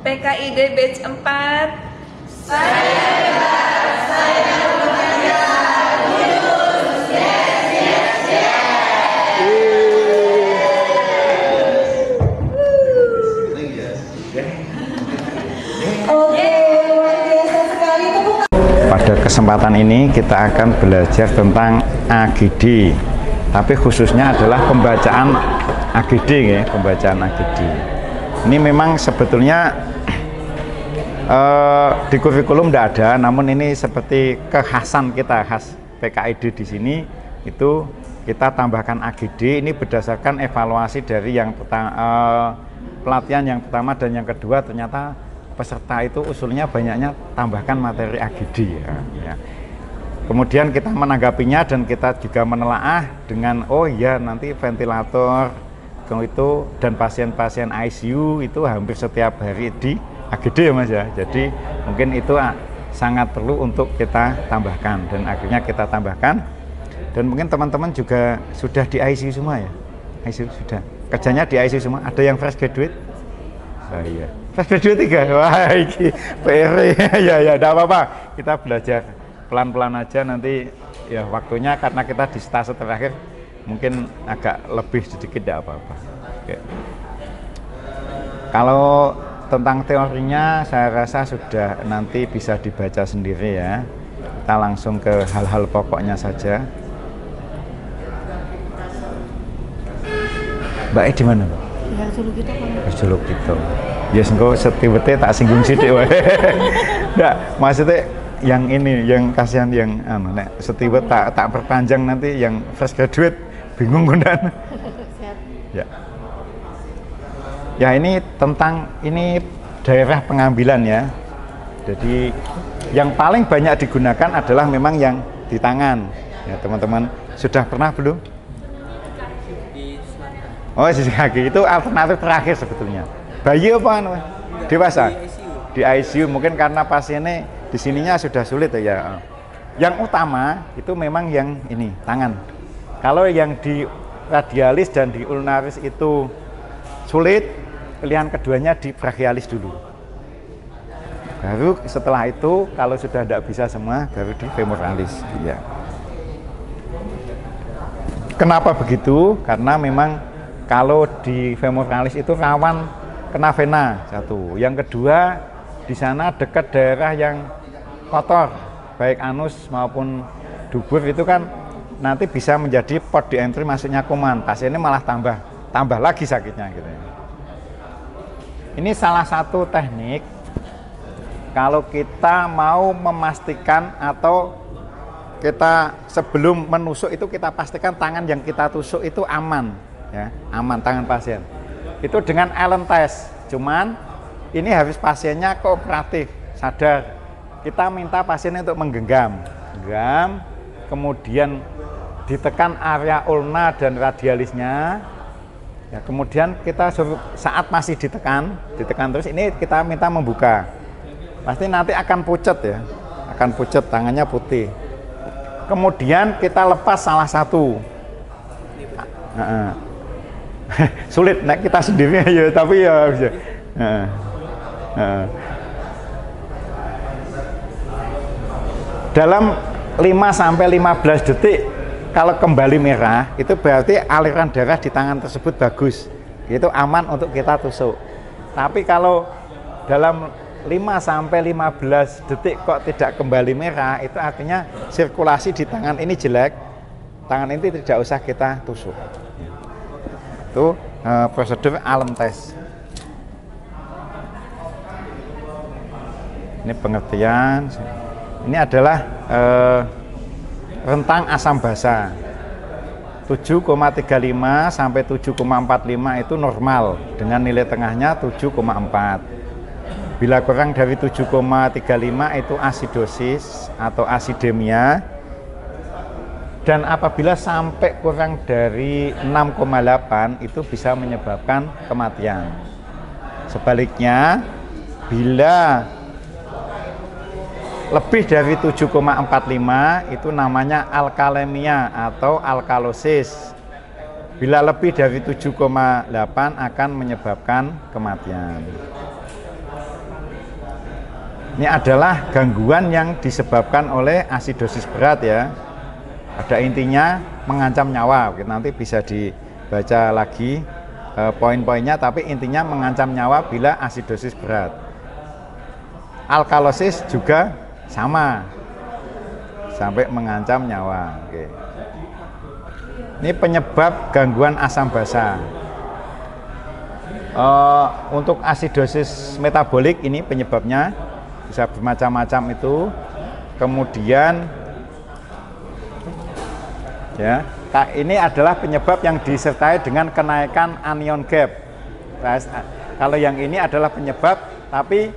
PKID batch 4. Saya bebas, saya bekerja, lulus, yes, yes, yes. Oke, luar biasa sekali. Pada kesempatan ini kita akan belajar tentang AGD, tapi khususnya adalah pembacaan AGD ya, pembacaan AGD. Ini memang sebetulnya di kurikulum tidak ada, namun ini seperti kekhasan kita, khas PKID di sini itu kita tambahkan AGD. Ini berdasarkan evaluasi dari yang pelatihan yang pertama dan yang kedua, ternyata peserta itu usulnya banyaknya tambahkan materi AGD ya. Kemudian kita menanggapinya dan kita juga menelaah dengan oh iya nanti ventilator itu dan pasien-pasien ICU itu hampir setiap hari di AGD ya Mas ya. Jadi mungkin itu sangat perlu untuk kita tambahkan dan akhirnya kita tambahkan. Dan mungkin teman-teman juga sudah di ICU semua ya. ICU sudah. Kerjanya di ICU semua. Ada yang fresh graduate? Oh iya. Fresh graduate 3. Wah, ini PR. Ya, enggak apa-apa. Kita belajar pelan-pelan aja nanti ya waktunya karena kita di stase terakhir mungkin agak lebih sedikit enggak apa-apa. Oke. Kalau tentang teorinya saya rasa sudah nanti bisa dibaca sendiri ya. Kita langsung ke hal-hal pokoknya saja. Mbak di mana, Mbak? Ya, Juluk kita kan. Juluk gitu. Ya engko setiwete tak singgung sithik wae. Ndak, maksudnya yang ini yang kasihan yang nek setiwet tak perpanjang nanti yang fresh graduate bingung kan. Ya. Ya ini tentang ini daerah pengambilan ya. Jadi yang paling banyak digunakan adalah memang yang di tangan. Ya, teman-teman sudah pernah belum? Oh, sisi kaki itu alternatif terakhir sebetulnya. Bayi apa dewasa? Di ICU mungkin karena pasiennya di sininya sudah sulit ya. Yang utama itu memang yang ini tangan. Kalau yang di radialis dan di ulnaris itu sulit, pilihan keduanya di brachialis dulu. Baru setelah itu kalau sudah tidak bisa semua baru di femoralis. Ya. Kenapa begitu? Karena memang kalau di femoralis itu rawan kena vena satu. Yang kedua di sana dekat daerah yang kotor, baik anus maupun dubur itu kan nanti bisa menjadi port di entry masuknya kuman. Pasiennya malah tambah lagi sakitnya gitu ya. Ini salah satu teknik kalau kita mau memastikan atau kita sebelum menusuk itu kita pastikan tangan yang kita tusuk itu aman ya, aman tangan pasien. Itu dengan Allen test. Cuman ini harus pasiennya kooperatif, sadar. Kita minta pasien untuk menggenggam, kemudian ditekan area ulna dan radialisnya. Ya, kemudian kita suruh saat masih ditekan terus ini kita minta membuka. Pasti nanti akan pucat ya, akan pucat tangannya putih. Kemudian kita lepas salah satu. Sulit, nah kita sendiri ya, tapi ya bisa. Dalam 5-15 detik kalau kembali merah itu berarti aliran darah di tangan tersebut bagus, itu aman untuk kita tusuk. Tapi kalau dalam 5-15 detik kok tidak kembali merah, itu artinya sirkulasi di tangan ini jelek, tangan ini tidak usah kita tusuk. Itu prosedur Allen test. Ini pengertian. Ini adalah rentang asam basa 7,35 sampai 7,45 itu normal dengan nilai tengahnya 7,4. Bila kurang dari 7,35 itu asidosis atau asidemia. Dan apabila sampai kurang dari 6,8 itu bisa menyebabkan kematian. Sebaliknya, bila lebih dari 7,45 itu namanya alkalemia atau alkalosis. Bila lebih dari 7,8 akan menyebabkan kematian. Ini adalah gangguan yang disebabkan oleh asidosis berat ya. Ada intinya mengancam nyawa. Nanti bisa dibaca lagi poin-poinnya, tapi intinya mengancam nyawa bila asidosis berat. Alkalosis juga sama, sampai mengancam nyawa. Oke. Ini penyebab gangguan asam basa. Untuk asidosis metabolik ini penyebabnya bisa bermacam-macam itu. Kemudian ya, ini adalah penyebab yang disertai dengan kenaikan anion gap. Kalau yang ini adalah penyebab, tapi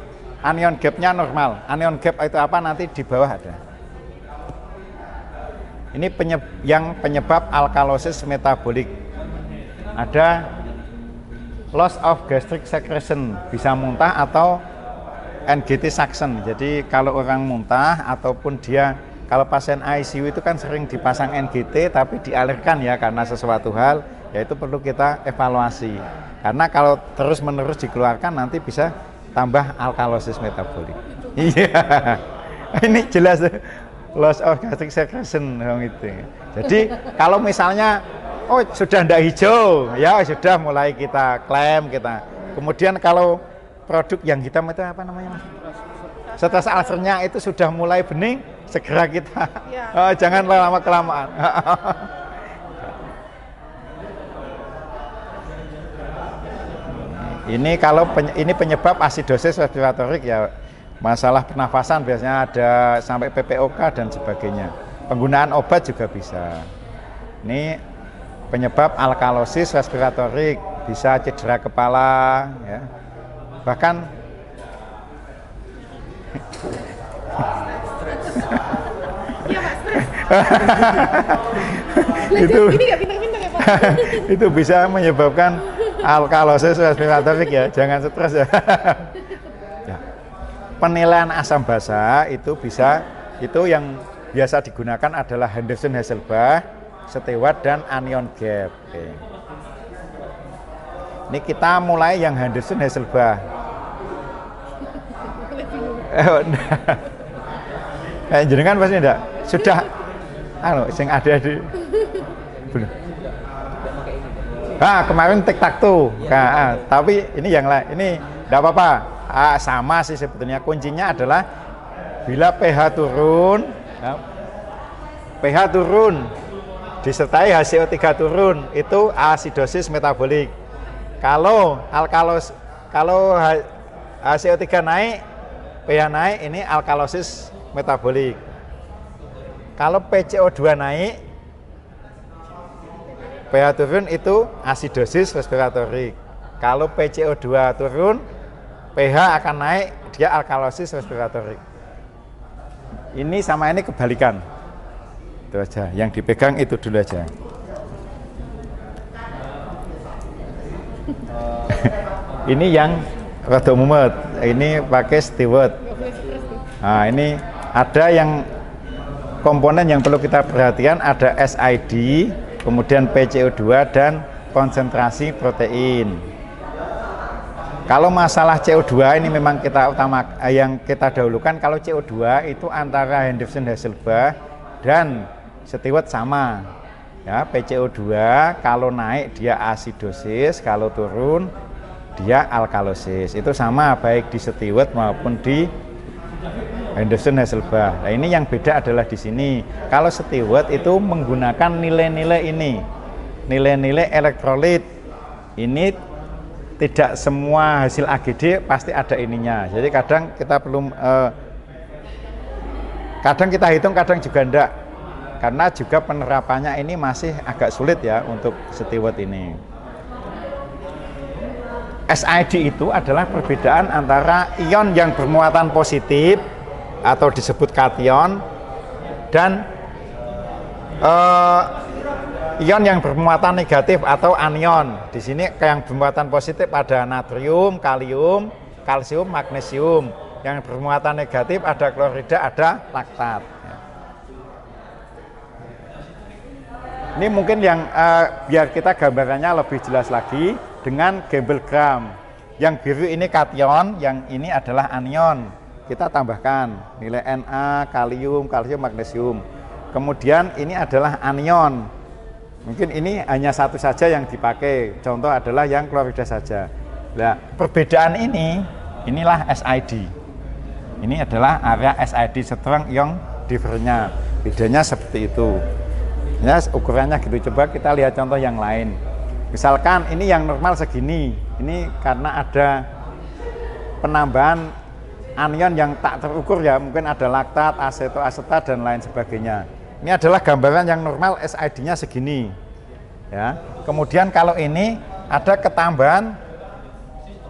anion gapnya normal. Anion gap itu apa? Nanti di bawah ada. Ini penyebab alkalosis metabolik. Ada loss of gastric secretion, bisa muntah atau NGT suction. Jadi kalau orang muntah ataupun dia, kalau pasien ICU itu kan sering dipasang NGT tapi dialirkan ya karena sesuatu hal, yaitu perlu kita evaluasi. Karena kalau terus-menerus dikeluarkan nanti bisa tambah alkalosis metabolik. Iya. Ini jelas loss of gastric secretion gitu. Jadi kalau misalnya sudah ndak hijau, ya sudah mulai kita klaim kita. Kemudian kalau produk yang hitam itu apa namanya Mas? Setelah ulcernya itu sudah mulai bening, segera kita jangan lama kelamaan. Ini kalau ini penyebab asidosis respiratorik ya, masalah pernafasan biasanya ada sampai PPOK dan sebagainya. Penggunaan obat juga bisa. Ini penyebab alkalosis respiratorik, bisa cedera kepala ya. Bahkan itu bisa menyebabkan alkalosis respiratorik ya, jangan stres ya. Ya. Penilaian asam basa itu bisa, itu yang biasa digunakan adalah Henderson-Hasselbalch, Stewart dan anion gap. Oke. Ini kita mulai yang Henderson-Hasselbalch. Jenengan pasti enggak? Sudah sing ada di belum. Kemarin tic-tac-toe. Tapi ini yang lain. Ini enggak apa-apa. Sama sih sebetulnya. Kuncinya adalah bila pH turun, pH turun disertai HCO3 turun, itu asidosis metabolik. Kalau HCO3 naik, pH naik, ini alkalosis metabolik. Kalau PCO2 naik, pH turun, itu asidosis respiratorik. Kalau PCO2 turun, pH akan naik, dia alkalosis respiratorik. Ini sama ini kebalikan. Itu aja, yang dipegang itu dulu aja. Ini yang rada mumet, ini pakai Stewart. Nah, ini ada yang komponen yang perlu kita perhatikan, ada SID, kemudian PCO2 dan konsentrasi protein. Kalau masalah CO2 ini memang yang kita dahulukan. Kalau CO2 itu antara Henderson-Hasselbalch dan Stewart sama. Ya, PCO2 kalau naik dia asidosis, kalau turun dia alkalosis. Itu sama baik di Stewart maupun di Henderson-Hasselbalch. Nah, ini yang beda adalah di sini. Kalau Stewart itu menggunakan nilai-nilai ini, nilai-nilai elektrolit. Ini tidak semua hasil AGD pasti ada ininya. Jadi kadang kita perlu kadang kita hitung, kadang juga enggak. Karena juga penerapannya ini masih agak sulit ya untuk Stewart ini. SID itu adalah perbedaan antara ion yang bermuatan positif atau disebut kation dan ion yang bermuatan negatif atau anion. Di sini yang bermuatan positif ada natrium, kalium, kalsium, magnesium. Yang bermuatan negatif ada klorida, ada laktat. Ini mungkin yang biar kita gambarannya lebih jelas lagi dengan Gabel-Gram. Yang biru ini kation, yang ini adalah anion. kita tambahkan nilai Na, kalium, magnesium. Kemudian ini adalah anion. Mungkin ini hanya satu saja yang dipakai. Contoh adalah yang klorida saja. Nah, perbedaan inilah SID. Ini adalah area SID strong ion difference-nya. Bedanya seperti itu. Ya, ukurannya gitu. Coba kita lihat contoh yang lain. Misalkan ini yang normal segini. Ini karena ada penambahan anion yang tak terukur ya. Mungkin ada laktat, asetoasetat dan lain sebagainya. Ini adalah gambaran yang normal SID-nya segini. Ya. Kemudian kalau ini ada ketambahan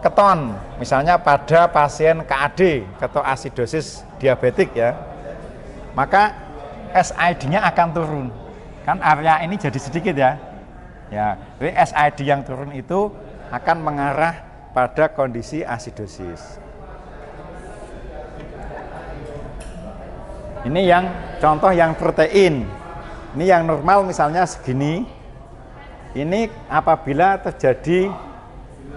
keton, misalnya pada pasien KAD, ketoasidosis diabetik ya, maka SID-nya akan turun. Kan area ini jadi sedikit ya. Ya, jadi SID yang turun itu akan mengarah pada kondisi asidosis. Ini yang contoh yang protein. Ini yang normal misalnya segini. Ini apabila terjadi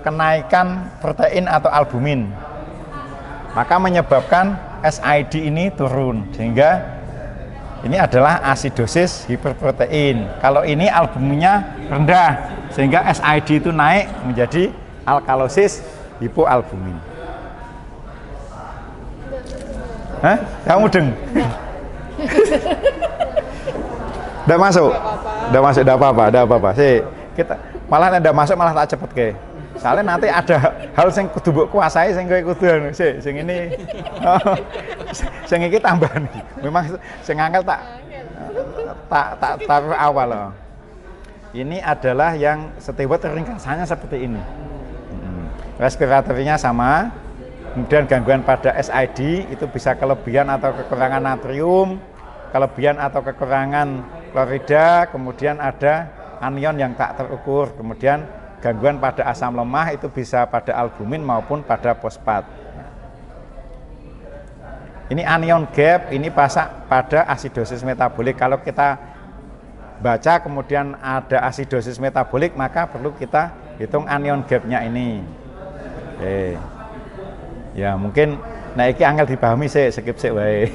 kenaikan protein atau albumin, maka menyebabkan SID ini turun, sehingga ini adalah asidosis hiperprotein. Kalau ini albuminnya rendah, sehingga SID itu naik menjadi alkalosis hipoalbumin. Hah? Kamu mudeng? Udah masuk? Udah masuk, udah apa-apa. Kita malah ndak masuk malah tak cepet ke. Soalnya nanti ada hal yang kudu mbok kuasai sing kowe kudu sing ini. Sing iki tambahan. Memang sing angel tak awal loh. Ini adalah yang steward ringkasannya seperti ini. Respiratorinya sama. Kemudian gangguan pada SID itu bisa kelebihan atau kekurangan natrium, kelebihan atau kekurangan klorida, kemudian ada anion yang tak terukur, kemudian gangguan pada asam lemah itu bisa pada albumin maupun pada fosfat. Ini anion gap, ini pada asidosis metabolik. Kalau kita baca kemudian ada asidosis metabolik, maka perlu kita hitung anion gapnya ini. Oke. Ya mungkin nah iki angel dipahami sih, skip sih wae.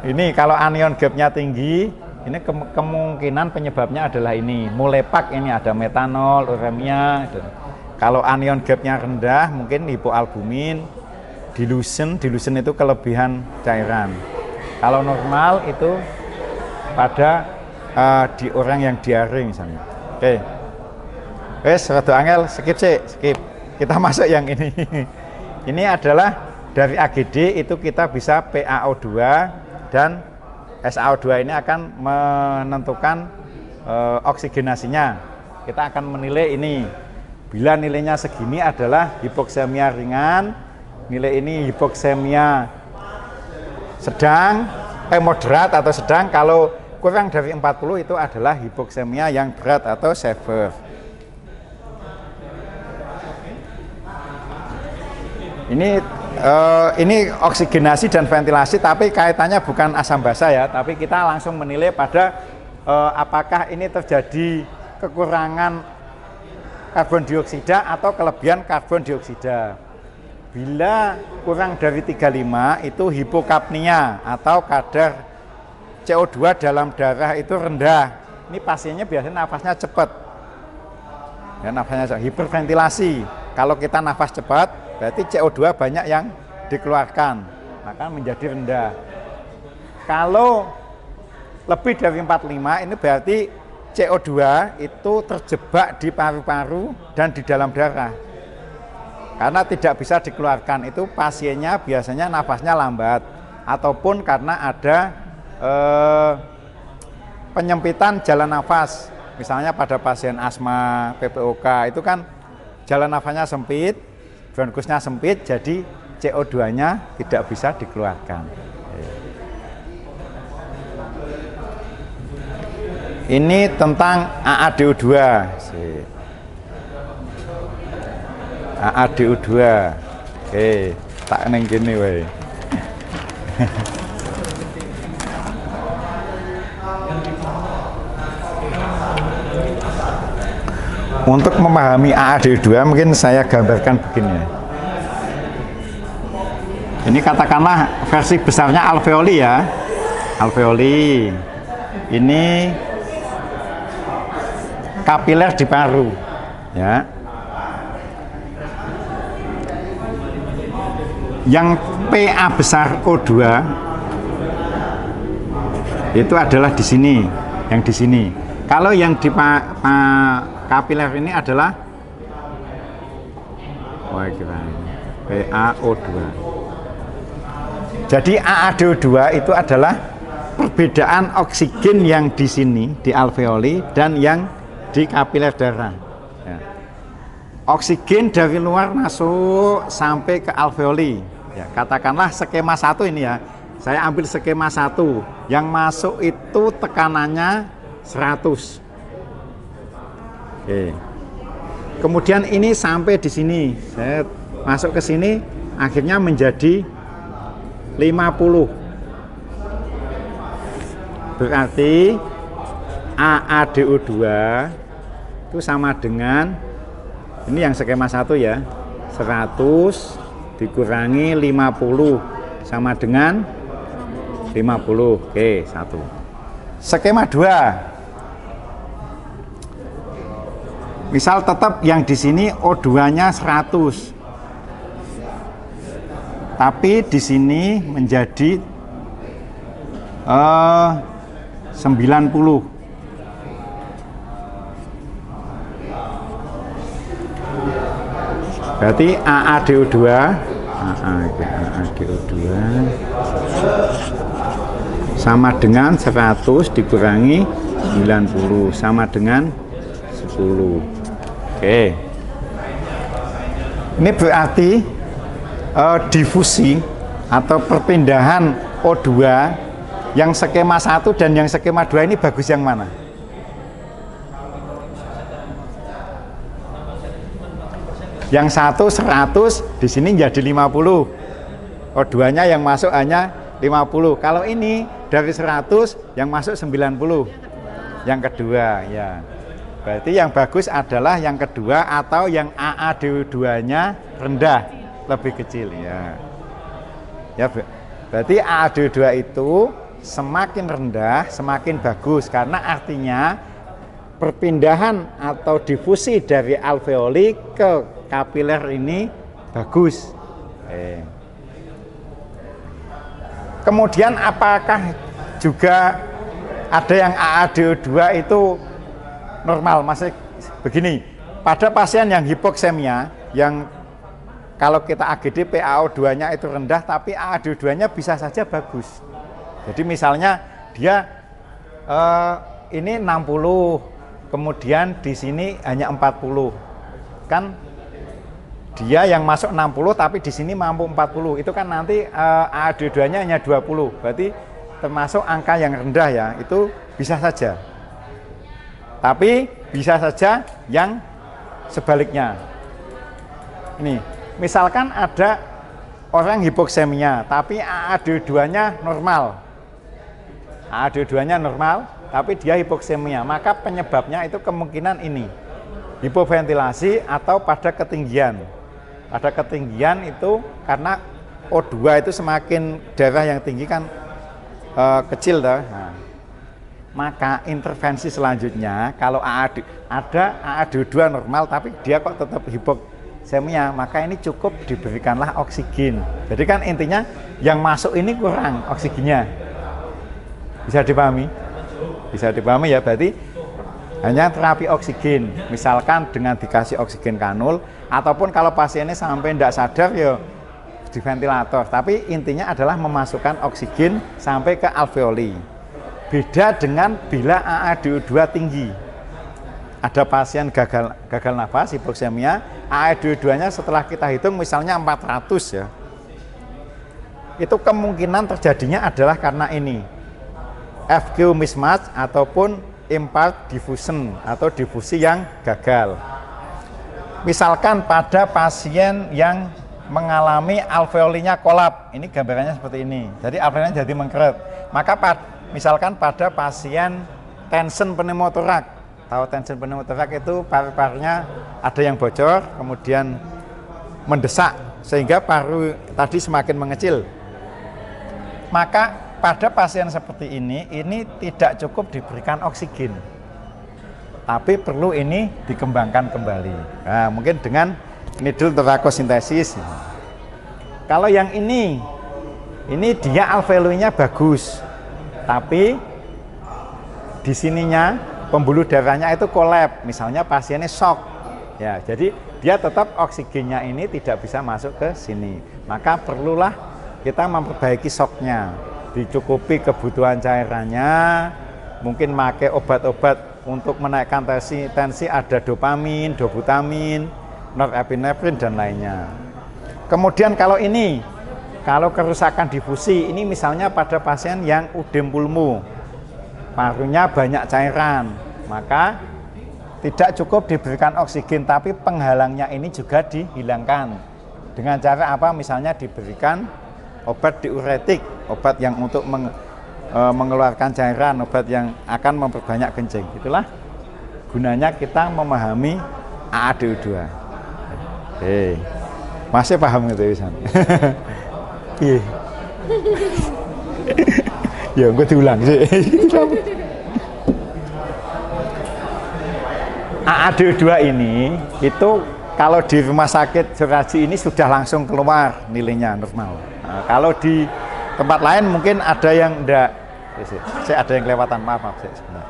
Ini kalau anion gapnya tinggi, ini kemungkinan penyebabnya adalah ini. Mulepak ini ada metanol, uremia. Kalau anion gapnya rendah, mungkin hipoalbumin, dilution itu kelebihan cairan. Kalau normal itu pada di orang yang diare misalnya. Oke. Wes rada angel, skip sih, skip. Kita masuk yang ini. Ini adalah dari AGD itu kita bisa PaO2 dan SaO2 ini akan menentukan oksigenasinya. Kita akan menilai ini. Bila nilainya segini adalah hipoksemia ringan, nilai ini hipoksemia sedang, moderat atau sedang. Kalau kurang dari 40 itu adalah hipoksemia yang berat atau severe. Ini oksigenasi dan ventilasi, tapi kaitannya bukan asam basa ya, tapi kita langsung menilai pada apakah ini terjadi kekurangan karbon dioksida atau kelebihan karbon dioksida. Bila kurang dari 35 itu hipokapnia atau kadar CO2 dalam darah itu rendah. Ini pasiennya biasanya nafasnya cepat. Ya, nafasnya cepat. Hiperventilasi. Kalau kita nafas cepat, berarti CO2 banyak yang dikeluarkan, maka menjadi rendah. Kalau lebih dari 45 ini berarti CO2 itu terjebak di paru-paru dan di dalam darah. Karena tidak bisa dikeluarkan, itu pasiennya biasanya nafasnya lambat ataupun karena ada penyempitan jalan nafas. Misalnya pada pasien asma, PPOK itu kan jalan nafasnya sempit, bronkusnya sempit, jadi CO2-nya tidak bisa dikeluarkan. Ini tentang AADO2. AADO2. Oke, tak neng gini wae. Untuk memahami AADO2 mungkin saya gambarkan begini. Ini katakanlah versi besarnya alveoli ya. Alveoli. Ini kapiler di paru ya. Yang PA besar O2 itu adalah di sini, yang di sini. Kalau yang di kapiler ini adalah PaO2. Jadi AaDO2 itu adalah perbedaan oksigen yang di sini di alveoli dan yang di kapiler darah. Ya. Oksigen dari luar masuk sampai ke alveoli. Ya, katakanlah skema 1 ini ya. Saya ambil skema 1. Yang masuk itu tekanannya 100. Oke. Kemudian ini sampai di sini. Saya masuk ke sini akhirnya menjadi 50. Berarti AaDO2 itu sama dengan ini yang skema 1 ya. 100 dikurangi 50 sama dengan 50. Oke, 1. Skema 2. Misal tetap yang di sini O2-nya 100. Tapi di sini menjadi 90. Berarti AaDO2 sama dengan 100 dikurangi 90 sama dengan 10. Oke. Ini berarti difusi atau perpindahan O2 yang skema 1 dan yang skema 2 ini bagus yang mana? Yang 100 di sini jadi 50. O2-nya yang masuk hanya 50. Kalau ini dari 100 yang masuk 90. Yang kedua ya. Berarti yang bagus adalah yang kedua atau yang AaDO2-nya rendah, lebih kecil ya. Ya, berarti AaDO2 itu semakin rendah semakin bagus karena artinya perpindahan atau difusi dari alveoli ke kapiler ini bagus. Kemudian apakah juga ada yang AaDO2 itu normal? Masih begini, pada pasien yang hipoksemia yang kalau kita AGD PaO2-nya itu rendah tapi AaDO2-nya bisa saja bagus. Jadi misalnya dia ini 60, kemudian di sini hanya 40. Kan dia yang masuk 60 tapi di sini mampu 40. Itu kan nanti AaDO2-nya hanya 20. Berarti termasuk angka yang rendah ya. Itu bisa saja. Tapi bisa saja yang sebaliknya. Ini, misalkan ada orang hipoksemia, tapi AaDO2-nya normal. AaDO2-nya normal, tapi dia hipoksemia. Maka penyebabnya itu kemungkinan ini, hipoventilasi atau pada ketinggian. Pada ketinggian itu karena O2 itu semakin darah yang tinggi kan kecil dah. Nah, maka intervensi selanjutnya kalau ada AaDO2 normal tapi dia kok tetap hipoksemia, maka ini cukup diberikanlah oksigen. Jadi kan intinya yang masuk ini kurang oksigennya. Bisa dipahami? Bisa dipahami ya, berarti hanya terapi oksigen. Misalkan dengan dikasih oksigen kanul ataupun kalau pasiennya sampai tidak sadar ya di ventilator. Tapi intinya adalah memasukkan oksigen sampai ke alveoli. Beda dengan bila AaDO2 tinggi. Ada pasien gagal nafas, hipoksemia, AaDO2-nya setelah kita hitung misalnya 400 ya. Itu kemungkinan terjadinya adalah karena ini. FQ mismatch ataupun impart diffusion atau difusi yang gagal. Misalkan pada pasien yang mengalami alveolinya kolap. Ini gambarannya seperti ini. Jadi alveolinya jadi mengkeret. Maka misalkan pada pasien tension pneumotorak, tahu tension pneumotorak itu paru-parunya ada yang bocor, kemudian mendesak sehingga paru tadi semakin mengecil. Maka pada pasien seperti ini tidak cukup diberikan oksigen, tapi perlu ini dikembangkan kembali. Nah, mungkin dengan needle torakosintesis. Kalau yang ini dia alveolunya bagus, tapi di sininya pembuluh darahnya itu kolap, misalnya pasiennya shock. Ya, jadi dia tetap oksigennya ini tidak bisa masuk ke sini. Maka perlulah kita memperbaiki shocknya, dicukupi kebutuhan cairannya, mungkin pakai obat-obat untuk menaikkan tensi ada dopamin, dobutamin, norepinefrin dan lainnya. Kemudian kalau kerusakan difusi, ini misalnya pada pasien yang udem pulmu, parunya banyak cairan, maka tidak cukup diberikan oksigen, tapi penghalangnya ini juga dihilangkan. Dengan cara apa? Misalnya diberikan obat diuretik, obat yang untuk mengeluarkan cairan, obat yang akan memperbanyak kencing. Itulah gunanya kita memahami AADO2. Masih paham gitu Wisan? Iya. Ya, gue diulang sih. AADO2 ini itu kalau di rumah sakit Suraji ini sudah langsung keluar nilainya normal. Nah, kalau di tempat lain mungkin ada yang enggak. Saya ada yang kelewatan, maaf saya sebentar.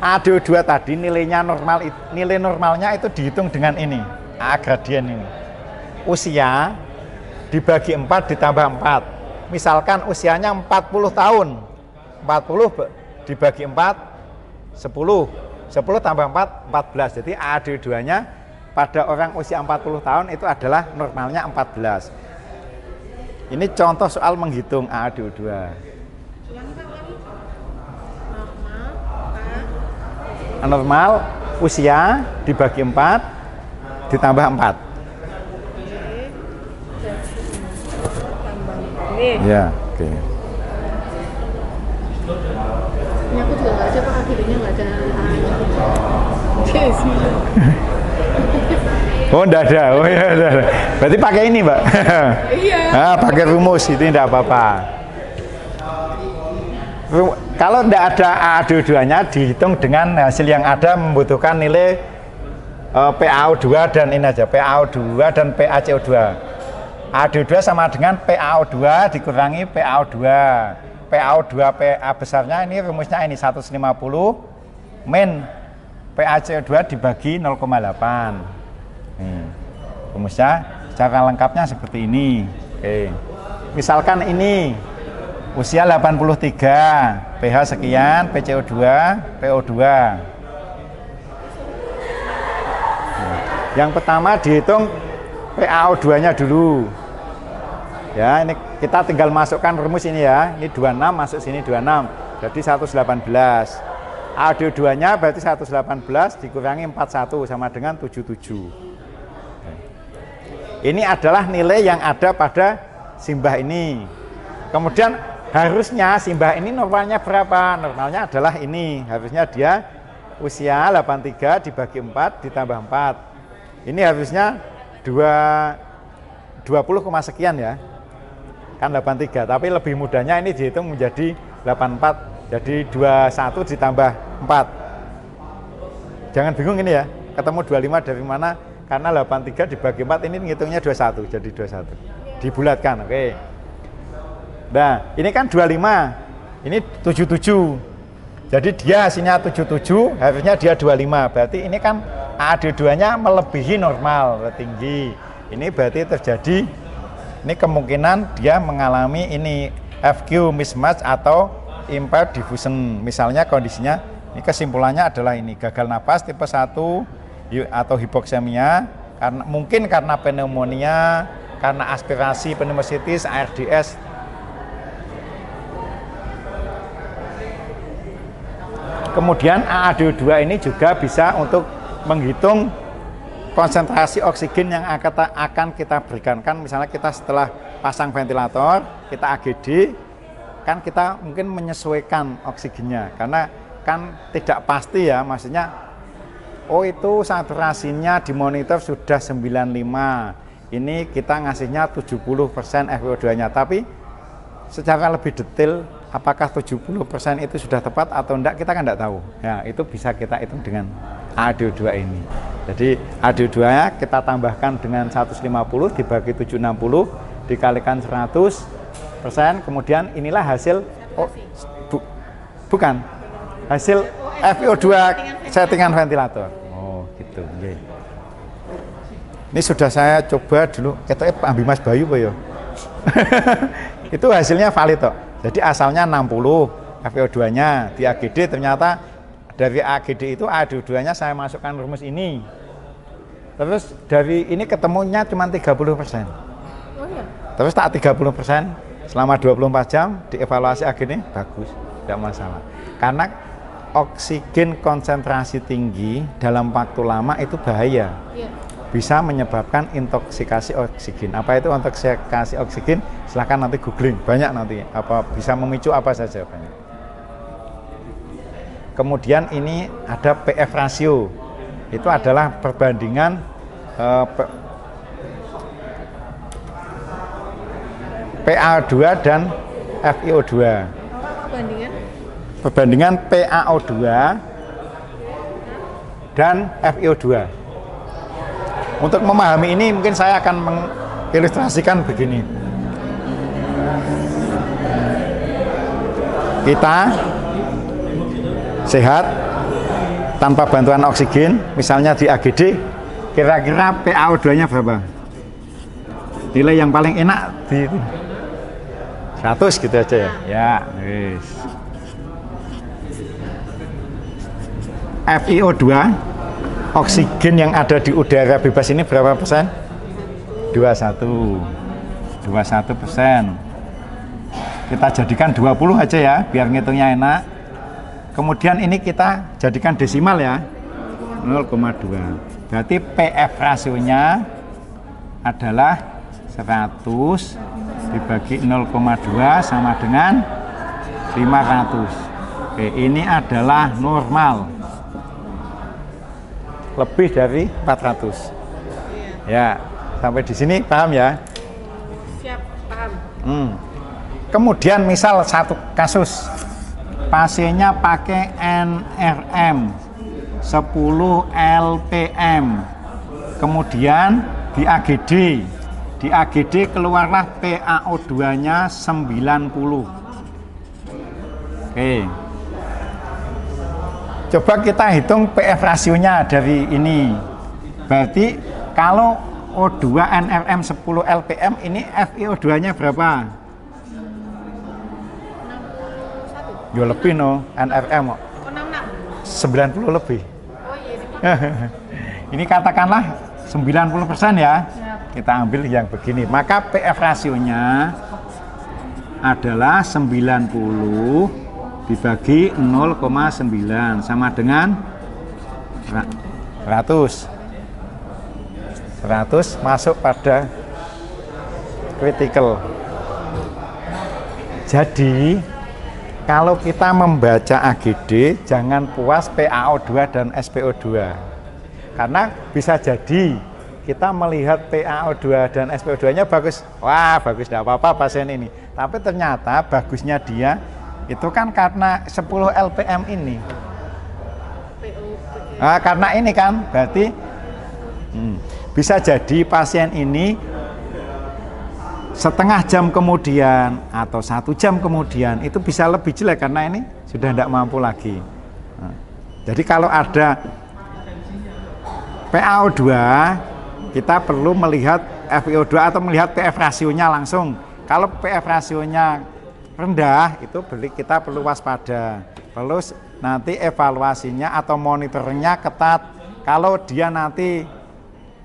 AADO2 tadi nilainya normal, nilai normalnya itu dihitung dengan ini, AA gradien ini. Usia dibagi 4 ditambah 4. Misalkan usianya 40 tahun. 40 dibagi 4 10. 10 tambah 4 14. Jadi AADO2-nya pada orang usia 40 tahun itu adalah normalnya 14. Ini contoh soal menghitung AADO2. Normal usia dibagi 4 ditambah 4. Ya, oke. Ini aku juga nggak ada, Pak, akhirnya nggak ada. Oh, enggak ada. Oh ya, enggak ada. Berarti pakai ini, Mbak. Iya. Nah, pakai rumus itu enggak apa-apa. Kalau enggak ada AADO2-nya dihitung dengan hasil yang ada, membutuhkan nilai PaO2 dan ini aja, PaO2 dan PaCO2. AADO2 sama dengan PaO2 dikurangi PaO2. PaO2 PA besarnya ini rumusnya ini 150 min PaCO2 dibagi 0,8. Rumusnya secara lengkapnya seperti ini. Oke. Misalkan ini usia 83, pH sekian, PCO2, PO2. Yang pertama dihitung PaO2-nya dulu. Ya, ini kita tinggal masukkan rumus ini ya. Ini 26 masuk sini 26. Jadi 118. AADO2-nya berarti 118 dikurangi 41 sama dengan 77. Ini adalah nilai yang ada pada simbah ini. Kemudian harusnya simbah ini normalnya berapa? Normalnya adalah ini. Harusnya dia usia 83 dibagi 4 ditambah 4. Ini harusnya 20, sekian ya. Kan 83, tapi lebih mudahnya ini dihitung menjadi 84. Jadi 21 ditambah 4. Jangan bingung ini ya. Ketemu 25 dari mana? Karena 83 dibagi 4 ini ngitungnya 21, jadi 21. Dibulatkan, oke. Nah, ini kan 25. Ini 77. Jadi dia hasilnya 77, harusnya dia 25. Berarti ini kan AADO2-nya melebihi normal, tinggi. Ini berarti terjadi, ini kemungkinan dia mengalami ini FQ mismatch atau impaired diffusion. Misalnya kondisinya, ini kesimpulannya adalah ini gagal napas tipe 1 atau hipoksemia, mungkin karena pneumonia, karena aspirasi pneumositis, ARDS. Kemudian AADO2 ini juga bisa untuk menghitung konsentrasi oksigen yang akan kita berikan. Kan misalnya kita setelah pasang ventilator, kita AGD, kan kita mungkin menyesuaikan oksigennya, karena kan tidak pasti ya, maksudnya oh itu saturasinya di monitor sudah 95, ini kita ngasihnya 70% FiO2-nya, tapi secara lebih detail apakah 70% itu sudah tepat atau enggak kita kan enggak tahu. Ya, itu bisa kita hitung dengan AdO2 ini. Jadi AdO2-nya kita tambahkan dengan 150 dibagi 760 dikalikan 100%, kemudian inilah hasil bukan hasil FiO2 settingan ventilator. Oh, gitu. Okay. Ini sudah saya coba dulu. Ketoknya Pak Ambi Mas Bayu Pak ya. Itu hasilnya valid kok. Jadi asalnya 60 FiO2-nya di AGD, ternyata dari AGD itu AdO2-nya saya masukkan rumus ini. Terus dari ini ketemunya cuma 30%. Oh iya. Terus tak 30% selama 24 jam dievaluasi AGD bagus, tidak masalah. Karena oksigen konsentrasi tinggi dalam waktu lama itu bahaya. Iya. Bisa menyebabkan intoksikasi oksigen. Apa itu intoksikasi oksigen? Silahkan nanti googling, banyak nanti apa bisa memicu apa saja banyak. Kemudian ini ada PF rasio, itu adalah perbandingan PaO2 dan FiO2. Perbandingan PaO2 dan FiO2. Untuk memahami ini mungkin saya akan mengilustrasikan begini. Kita sehat tanpa bantuan oksigen, misalnya di AGD, kira-kira PaO2-nya berapa? Nilai yang paling enak di 100 gitu aja ya. Ya, yes. FiO2 oksigen yang ada di udara bebas ini berapa persen? 21%. Kita jadikan 20 aja ya, biar ngitungnya enak. Kemudian ini kita jadikan desimal ya, 0,2. Berarti PF rasionya adalah 100 dibagi 0,2 sama dengan 500. Oke, ini adalah normal. Lebih dari 400. Ya, sampai di sini paham ya? Siap, paham. Kemudian misal satu kasus pasiennya pakai NRM 10 LPM, kemudian di AGD keluarlah PaO2-nya 90. Oke. Coba kita hitung PF rasionya dari ini. Berarti kalau O2 NRM 10 LPM ini FiO2-nya berapa? 61. Ya lebih no, NRM kok. 90 lebih. Oh iya. Ini katakanlah 90% ya. Kita ambil yang begini. Maka PF rasionya adalah 90 dibagi 0,9 sama dengan 100 masuk pada critical. Jadi kalau kita membaca AGD jangan puas PaO2 dan SpO2, karena bisa jadi kita melihat PaO2 dan SpO2-nya bagus, wah bagus, tidak apa-apa pasien ini, tapi ternyata bagusnya dia itu kan karena 10 LPM ini. Nah, karena ini kan berarti bisa jadi pasien ini setengah jam kemudian atau 1 jam kemudian itu bisa lebih jelek karena ini sudah tidak mampu lagi. Nah, jadi kalau ada PaO2 kita perlu melihat FiO2 atau melihat PF rasionya langsung. Kalau PF rasionya rendah itu kita perlu waspada. Perlu nanti evaluasinya atau monitoringnya ketat. Kalau dia nanti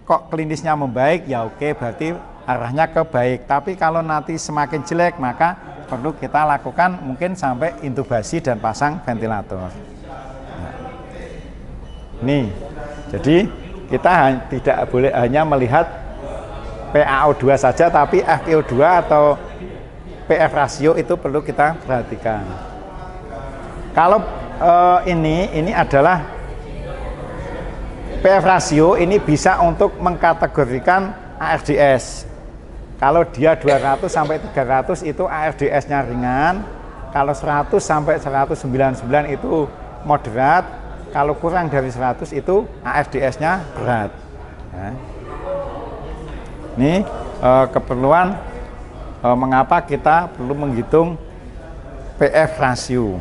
kok klinisnya membaik ya oke, berarti arahnya ke baik. Tapi kalau nanti semakin jelek maka perlu kita lakukan mungkin sampai intubasi dan pasang ventilator. Nih, jadi kita tidak boleh hanya melihat PaO2 saja, tapi FiO2 atau PF rasio itu perlu kita perhatikan. Kalau ini adalah PF rasio, ini bisa untuk mengkategorikan ARDS. Kalau dia 200 sampai 300 itu ARDS-nya ringan. Kalau 100 sampai 199 itu moderat. Kalau kurang dari 100 itu ARDS-nya berat. Ya. Ini keperluan mengapa kita perlu menghitung PF rasio.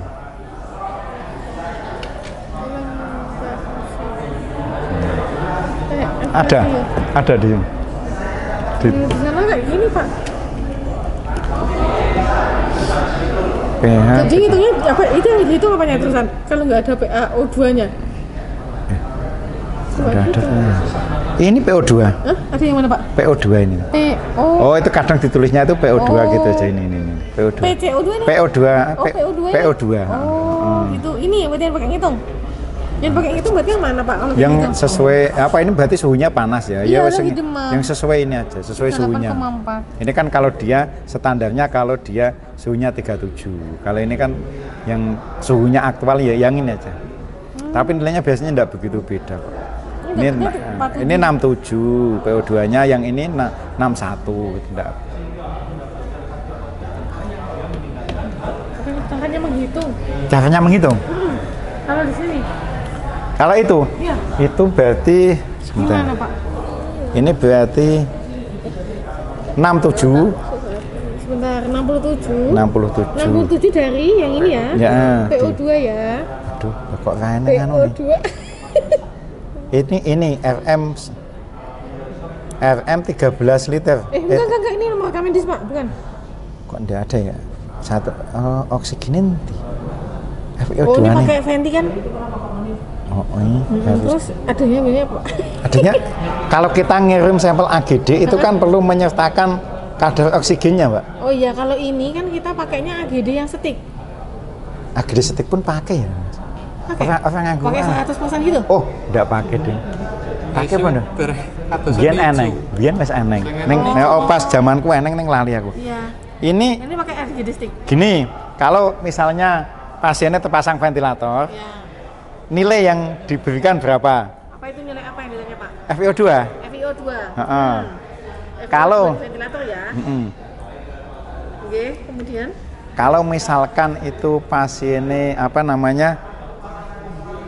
Ada di sana kayak gini Pak. PH. Jadi hitungnya apa? Itu yang dihitung apanya terusan? Kalau nggak ada PaO2-nya? Udah ada. Ini PO2. Hah? Ada yang mana Pak? PO2 ini. PO. Oh, itu kadang ditulisnya itu PO2 gitu aja ini. PO2. PCO2 ini? PO2. PO2. PO2. Oh, itu ini yang berarti yang pakai ngitung. Yang pakai ngitung berarti yang mana Pak? Kalau Yang gitu? sesuai apa ini berarti suhunya panas ya? Iya, wes lagi demam. yang sesuai ini aja, sesuai suhunya. 8,4. Ini kan kalau dia standarnya kalau dia suhunya 37. Kalau ini kan yang suhunya aktual ya yang ini aja. Tapi nilainya biasanya enggak begitu beda kok. Ini 67 PO2-nya, yang ini 61 gitu enggak. Caranya menghitung. Caranya menghitung. Kalau di sini. Kalau itu, Iya. itu berarti sebentar. Gimana Pak? Ini berarti 67. Sebentar, 67. 67. 67 dari yang ini ya? Ya. PO2 ya. Aduh, kok kayaknya anu nih. PO2. Ini RM 13 liter. Enggak, ini nomor Kamendis Pak, bukan? Kok enggak ada ya? Satu oksigenin nanti. FiO2 Oh, ini nih. pakai venti kan? Oh, ini harus. Terus adanya banyak Pak. Adanya kalau kita ngirim sampel AGD itu kan perlu menyertakan kadar oksigennya, Mbak. Oh iya, kalau ini kan kita pakainya AGD yang stick. AGD stick pun pakai ya. Pakai. Orang nganggo. Pakai 100% gitu. Oh, enggak pakai deh. Pakai apa ndak? Biyen eneng, biyen wis eneng. Ning pas zamanku eneng ning lali aku. Iya. Ini pakai AGD stick. gini, kalau misalnya pasiennya terpasang ventilator, Ya. nilai yang diberikan berapa? Apa itu nilai apa yang nilainya Pak? FiO2. FiO2. Heeh. FiO2 Kalau di ventilator ya. Oke, kemudian kalau misalkan itu pasiennya apa namanya